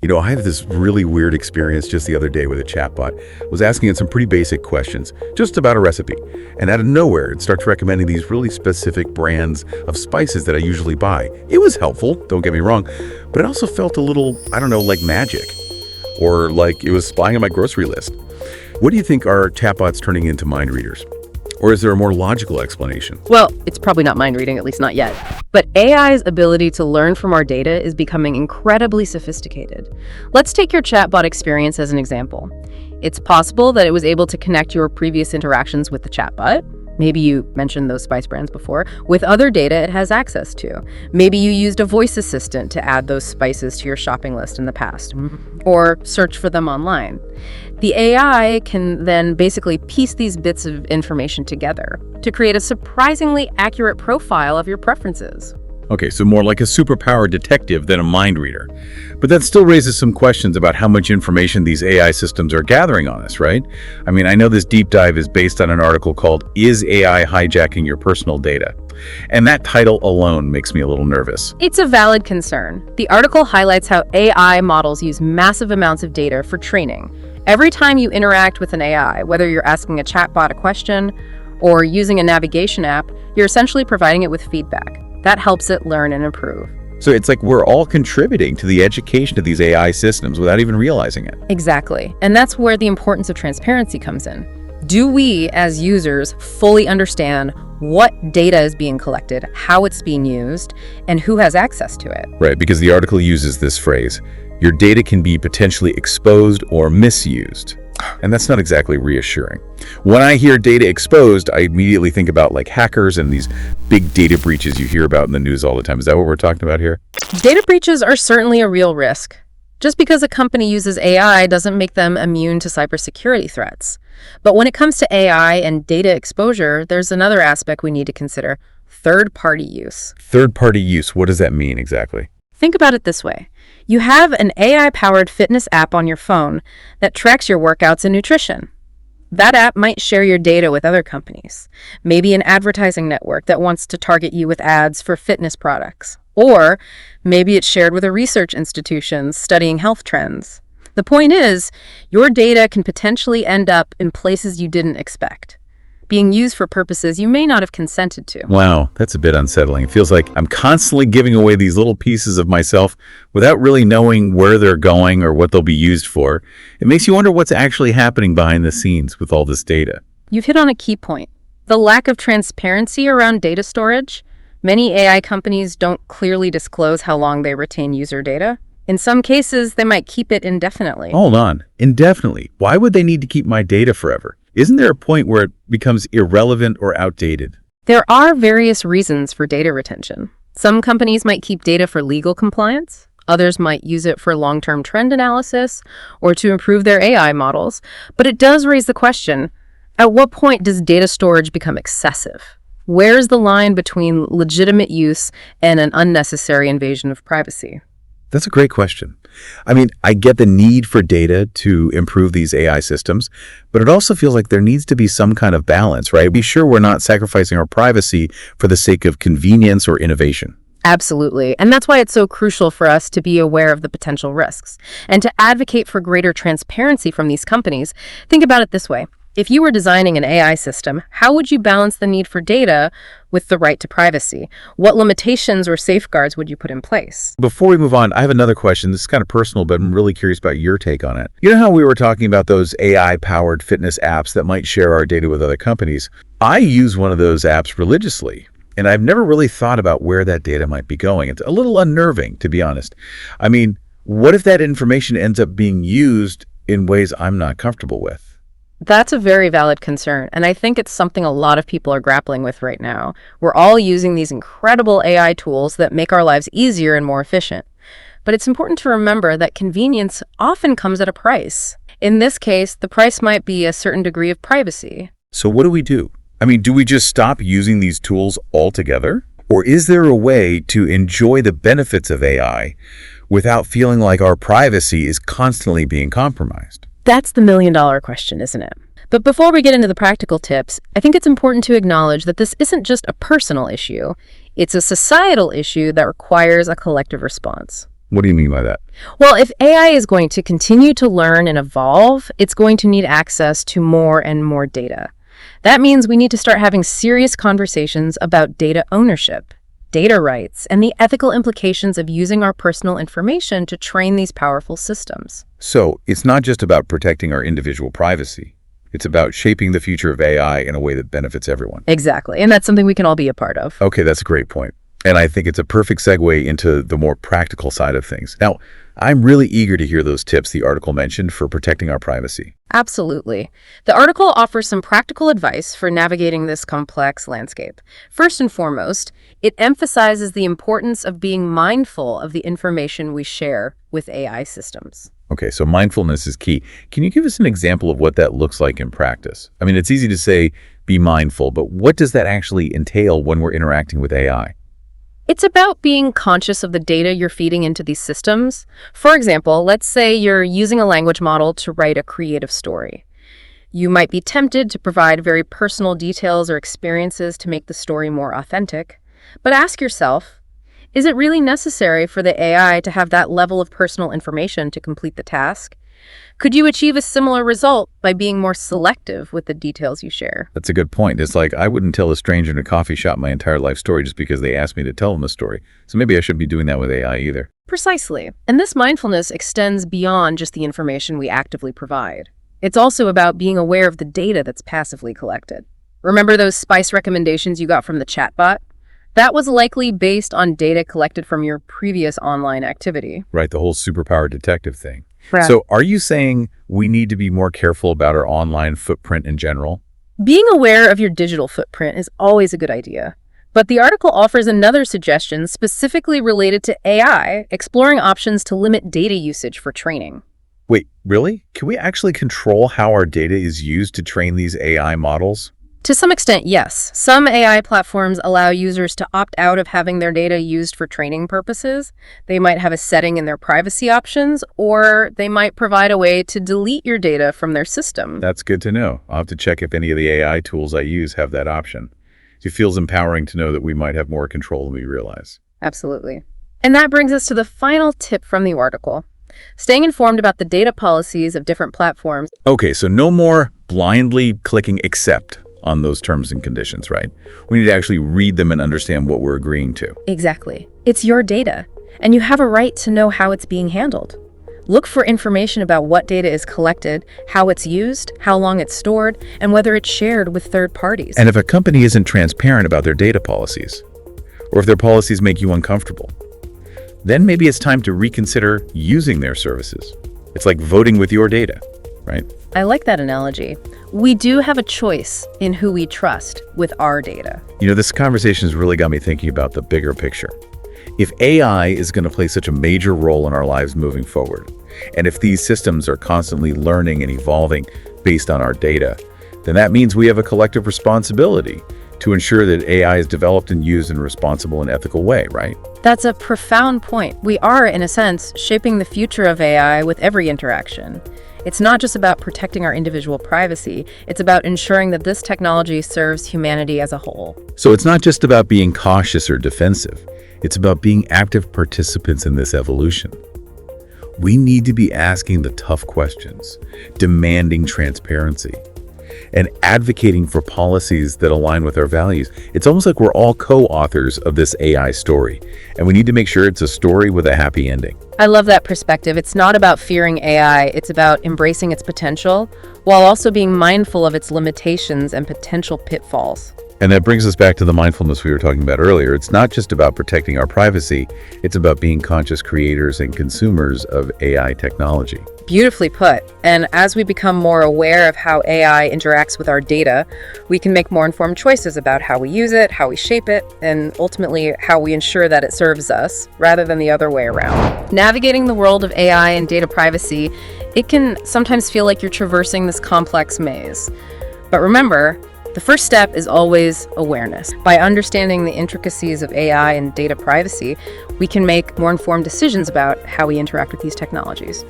I had this really weird experience just the other day with a chatbot. Was asking it some pretty basic questions, just about a recipe. And out of nowhere, it starts recommending these really specific brands of spices that I usually buy. It was helpful, don't get me wrong, but it also felt a little, I don't know, like magic. Or like it was spying on my grocery list. What do you think are chatbots turning into mind readers? Or is there a more logical explanation? Well, it's probably not mind reading, at least not yet. But AI's ability to learn from our data is becoming incredibly sophisticated. Let's take your chatbot experience as an example. It's possible that it was able to connect your previous interactions with the chatbot. Maybe you mentioned those spice brands before, with other data it has access to. Maybe you used a voice assistant to add those spices to your shopping list in the past, or search for them online. The AI can then basically piece these bits of information together to create a surprisingly accurate profile of your preferences. Okay, so more like a superpowered detective than a mind reader. But that still raises some questions about how much information these AI systems are gathering on us, right? I mean, I know this deep dive is based on an article called "Is AI Hijacking Your Personal Data?" And that title alone makes me a little nervous. It's a valid concern. The article highlights how AI models use massive amounts of data for training. Every time you interact with an AI, whether you're asking a chatbot a question or using a navigation app, you're essentially providing it with feedback. That helps it learn and improve. So it's like we're all contributing to the education of these AI systems without even realizing it. Exactly. And that's where the importance of transparency comes in. Do we, as users, fully understand what data is being collected, how it's being used, and who has access to it? Right, because the article uses this phrase, your data can be potentially exposed or misused. And that's not exactly reassuring. When I hear data exposed, I immediately think about like hackers and these big data breaches you hear about in the news all the time. Is that what we're talking about here? Data breaches are certainly a real risk. Just because a company uses AI doesn't make them immune to cybersecurity threats. But when it comes to AI and data exposure, there's another aspect we need to consider: third-party use. Third-party use, what does that mean exactly? Think about it this way. You have an AI-powered fitness app on your phone that tracks your workouts and nutrition. That app might share your data with other companies, maybe an advertising network that wants to target you with ads for fitness products. Or maybe it's shared with a research institution studying health trends. The point is, your data can potentially end up in places you didn't expect, being used for purposes you may not have consented to. Wow, that's a bit unsettling. It feels like I'm constantly giving away these little pieces of myself without really knowing where they're going or what they'll be used for. It makes you wonder what's actually happening behind the scenes with all this data. You've hit on a key point: the lack of transparency around data storage. Many AI companies don't clearly disclose how long they retain user data. In some cases, they might keep it indefinitely. Hold on, indefinitely? Why would they need to keep my data forever? Isn't there a point where it becomes irrelevant or outdated? There are various reasons for data retention. Some companies might keep data for legal compliance. Others might use it for long-term trend analysis or to improve their AI models. But it does raise the question, at what point does data storage become excessive? Where's the line between legitimate use and an unnecessary invasion of privacy? That's a great question. I mean, I get the need for data to improve these AI systems, but it also feels like there needs to be some kind of balance, right? Be sure we're not sacrificing our privacy for the sake of convenience or innovation. Absolutely. And that's why it's so crucial for us to be aware of the potential risks and to advocate for greater transparency from these companies. Think about it this way. If you were designing an AI system, how would you balance the need for data with the right to privacy? What limitations or safeguards would you put in place? Before we move on, I have another question. This is kind of personal, but I'm really curious about your take on it. You know how we were talking about those AI-powered fitness apps that might share our data with other companies? I use one of those apps religiously, and I've never really thought about where that data might be going. It's a little unnerving, to be honest. I mean, what if that information ends up being used in ways I'm not comfortable with? That's a very valid concern, and I think it's something a lot of people are grappling with right now. We're all using these incredible AI tools that make our lives easier and more efficient. But it's important to remember that convenience often comes at a price. In this case, the price might be a certain degree of privacy. So what do we do? I mean, do we just stop using these tools altogether? Or is there a way to enjoy the benefits of AI without feeling like our privacy is constantly being compromised? That's the million-dollar question, isn't it? But before we get into the practical tips, I think it's important to acknowledge that this isn't just a personal issue. It's a societal issue that requires a collective response. What do you mean by that? Well, if AI is going to continue to learn and evolve, it's going to need access to more and more data. That means we need to start having serious conversations about data ownership, data rights, and the ethical implications of using our personal information to train these powerful systems. So it's not just about protecting our individual privacy. It's about shaping the future of AI in a way that benefits everyone. Exactly, and that's something we can all be a part of. Okay, that's a great point. And I think it's a perfect segue into the more practical side of things. Now, I'm really eager to hear those tips the article mentioned for protecting our privacy. Absolutely. The article offers some practical advice for navigating this complex landscape. First and foremost, it emphasizes the importance of being mindful of the information we share with AI systems. Okay, so mindfulness is key. Can you give us an example of what that looks like in practice? I mean, it's easy to say be mindful, but what does that actually entail when we're interacting with AI? It's about being conscious of the data you're feeding into these systems. For example, let's say you're using a language model to write a creative story. You might be tempted to provide very personal details or experiences to make the story more authentic. But ask yourself, is it really necessary for the AI to have that level of personal information to complete the task? Could you achieve a similar result by being more selective with the details you share? That's a good point. It's like I wouldn't tell a stranger in a coffee shop my entire life story just because they asked me to tell them a story. So maybe I shouldn't be doing that with AI either. Precisely. And this mindfulness extends beyond just the information we actively provide. It's also about being aware of the data that's passively collected. Remember those spice recommendations you got from the chatbot? That was likely based on data collected from your previous online activity. Right, the whole superpower detective thing. Right. So are you saying we need to be more careful about our online footprint in general? Being aware of your digital footprint is always a good idea. But the article offers another suggestion specifically related to AI, exploring options to limit data usage for training. Wait, really? Can we actually control how our data is used to train these AI models? To some extent, yes. Some AI platforms allow users to opt out of having their data used for training purposes. They might have a setting in their privacy options, or they might provide a way to delete your data from their system. That's good to know. I'll have to check if any of the AI tools I use have that option. It feels empowering to know that we might have more control than we realize. Absolutely. And that brings us to the final tip from the article. Staying informed about the data policies of different platforms. Okay, so no more blindly clicking accept on those terms and conditions, right? We need to actually read them and understand what we're agreeing to. Exactly. It's your data, and you have a right to know how it's being handled. Look for information about what data is collected, how it's used, how long it's stored, and whether it's shared with third parties. And if a company isn't transparent about their data policies, or if their policies make you uncomfortable, then maybe it's time to reconsider using their services. It's like voting with your data, right? I like that analogy. We do have a choice in who we trust with our data. You know, this conversation has really got me thinking about the bigger picture. If AI is going to play such a major role in our lives moving forward, and if these systems are constantly learning and evolving based on our data, then that means we have a collective responsibility to ensure that AI is developed and used in a responsible and ethical way, right? That's a profound point. We are, in a sense, shaping the future of AI with every interaction. It's not just about protecting our individual privacy, it's about ensuring that this technology serves humanity as a whole. So it's not just about being cautious or defensive. It's about being active participants in this evolution. We need to be asking the tough questions, demanding transparency, and advocating for policies that align with our values. It's almost like we're all co-authors of this AI story, and we need to make sure it's a story with a happy ending. I love that perspective. It's not about fearing AI, it's about embracing its potential, while also being mindful of its limitations and potential pitfalls. And that brings us back to the mindfulness we were talking about earlier. It's not just about protecting our privacy, it's about being conscious creators and consumers of AI technology. Beautifully put. And as we become more aware of how AI interacts with our data, we can make more informed choices about how we use it, how we shape it, and ultimately how we ensure that it serves us, rather than the other way around. Navigating the world of AI and data privacy, it can sometimes feel like you're traversing this complex maze. But remember, the first step is always awareness. By understanding the intricacies of AI and data privacy, we can make more informed decisions about how we interact with these technologies.